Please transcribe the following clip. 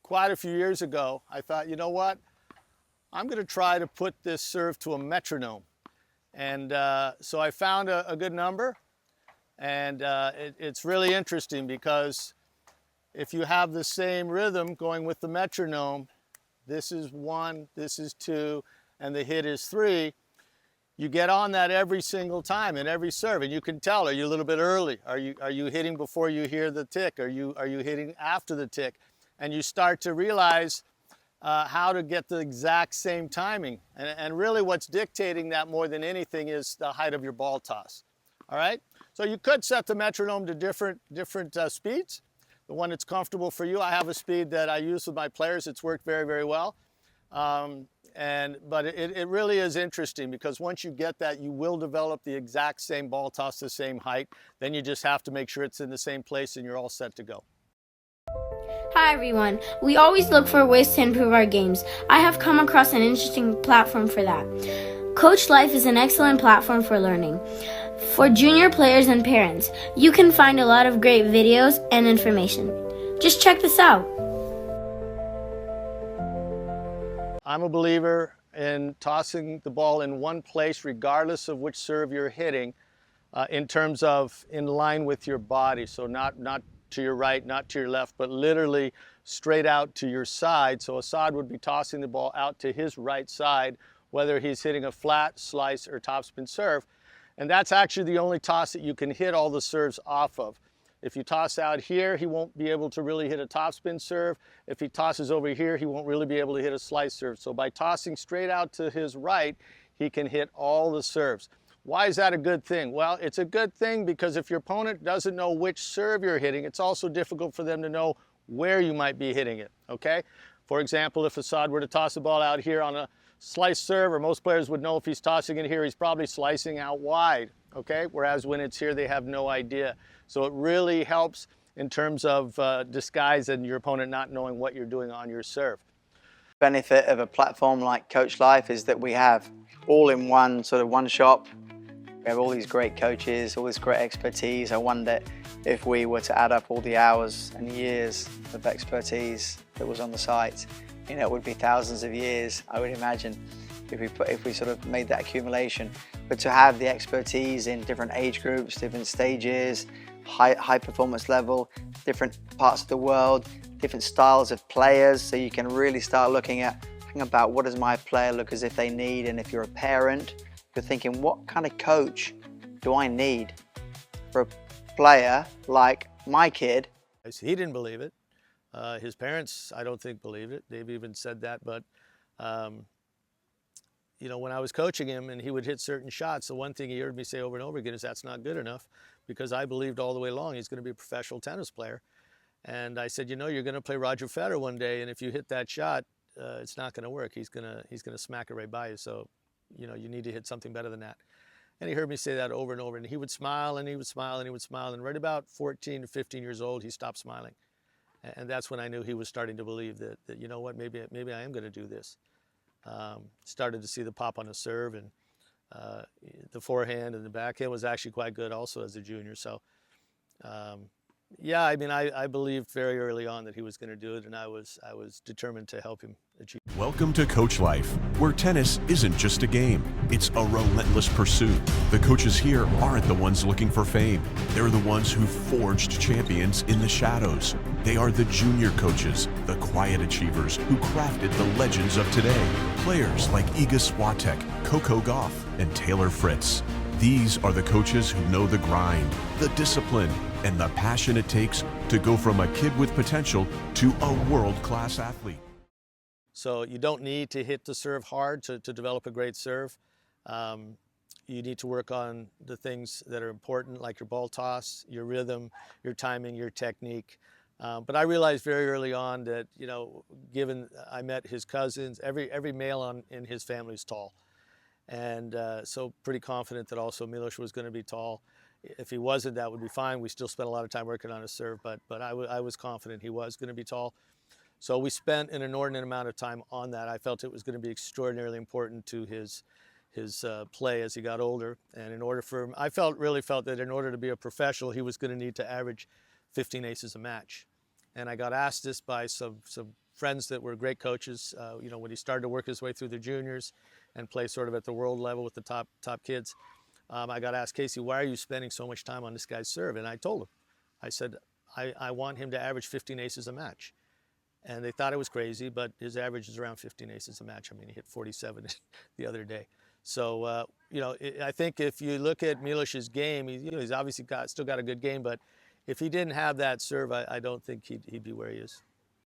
quite a few years ago, I thought, you know what? I'm going to try to put this serve to a metronome. And so I found a good number, and it's really interesting because if you have the same rhythm going with the metronome, this is 1, this is 2, and the hit is 3, you get on that every single time in every serve, and you can tell, are you a little bit early? Are you hitting before you hear the tick? Are you hitting after the tick? And you start to realize how to get the exact same timing. And really what's dictating that more than anything is the height of your ball toss. All right? So you could set the metronome to different speeds. The one that's comfortable for you. I have a speed that I use with my players. It's worked very, very well. But it really is interesting because once you get that, you will develop the exact same ball toss, the same height. Then you just have to make sure it's in the same place and you're all set to go. Hi everyone. We always look for ways to improve our games. I have come across an interesting platform for that. Coach Life is an excellent platform for learning. For junior players and parents, you can find a lot of great videos and information. Just check this out. I'm a believer in tossing the ball in one place regardless of which serve you're hitting in terms of in line with your body. So not to your right, not to your left, but literally straight out to your side. So Assad would be tossing the ball out to his right side, whether he's hitting a flat, slice, or topspin serve. And that's actually the only toss that you can hit all the serves off of. If you toss out here, he won't be able to really hit a topspin serve. If he tosses over here, he won't really be able to hit a slice serve. So by tossing straight out to his right, he can hit all the serves. Why is that a good thing? Well, it's a good thing because if your opponent doesn't know which serve you're hitting, it's also difficult for them to know where you might be hitting it, okay? For example, if Assad were to toss the ball out here on a slice serve, or most players would know if he's tossing it here, he's probably slicing out wide, okay? Whereas when it's here, they have no idea. So it really helps in terms of disguise and your opponent not knowing what you're doing on your serve. Benefit of a platform like Coach Life is that we have all in one shop. We have all these great coaches, all this great expertise. I wonder if we were to add up all the hours and years of expertise that was on the site, it would be thousands of years, I would imagine, if we sort of made that accumulation. But to have the expertise in different age groups, different stages, high performance level, different parts of the world, different styles of players, so you can really start looking about what does my player look as if they need, and if you're a parent, you're thinking, what kind of coach do I need for a player like my kid? He didn't believe it. His parents, I don't think, believed it. They've even said that, but when I was coaching him and he would hit certain shots, the one thing he heard me say over and over again is that's not good enough, because I believed all the way along he's going to be a professional tennis player. And I said, you're going to play Roger Federer one day, and if you hit that shot, it's not going to work. He's going to smack it right by you. So, you need to hit something better than that. And he heard me say that over and over, and he would smile and he would smile and he would smile. And right about 14 to 15 years old, he stopped smiling. And that's when I knew he was starting to believe that you know what, maybe I am going to do this. Started to see the pop on the serve, and the forehand and the backhand was actually quite good also as a junior. So, yeah, I believed very early on that he was going to do it, and I was determined to help him achieve. Welcome to Coach Life, where tennis isn't just a game, it's a relentless pursuit. The coaches here aren't the ones looking for fame. They're the ones who forged champions in the shadows. They are the junior coaches, the quiet achievers who crafted the legends of today. Players like Iga Swiatek, Coco Gauff, and Taylor Fritz. These are the coaches who know the grind, the discipline, and the passion it takes to go from a kid with potential to a world-class athlete. So you don't need to hit the serve hard to develop a great serve. You need to work on the things that are important, like your ball toss, your rhythm, your timing, your technique. But I realized very early on that, given I met his cousins, every male in his family is tall. And so pretty confident that also Milos was going to be tall. If he wasn't, that would be fine. We still spent a lot of time working on his serve, but I was confident he was going to be tall. So we spent an inordinate amount of time on that. I felt it was going to be extraordinarily important to his play as he got older. And in order for him, I really felt that in order to be a professional, he was going to need to average 15 aces a match. And I got asked this by some friends that were great coaches. When he started to work his way through the juniors and play sort of at the world level with the top kids, I got asked, Casey, why are you spending so much time on this guy's serve? And I told him, I said, I want him to average 15 aces a match. And they thought it was crazy, but his average is around 15 aces a match. I mean, he hit 47 the other day. So, I think if you look at Milos's game, he's obviously still got a good game, but if he didn't have that serve, I don't think he'd be where he is.